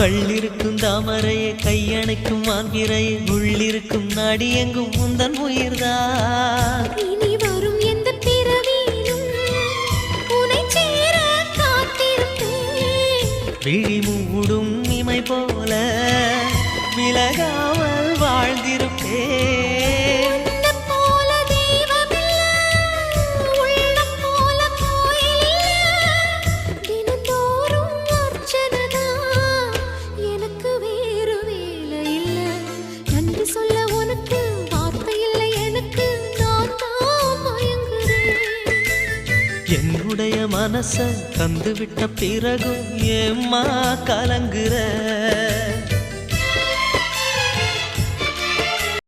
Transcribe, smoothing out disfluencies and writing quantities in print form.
கள்ளிருக்கும் தாமரையே கையணைக்கும் மான்பிரையே உள்ளிருக்கும் நாடி எங்கும் முந்தன் உயிர்தான் இனி வரும் எந்த பிறவியிலும் உனை சேர காத்திருப்பேன் விழி மூடும் இமை போல விலகாமல் வாழ்ந்திருப்பேன் என்னுடைய மனச தந்து விட்ட பிறகும் ஏம்மா கலங்குற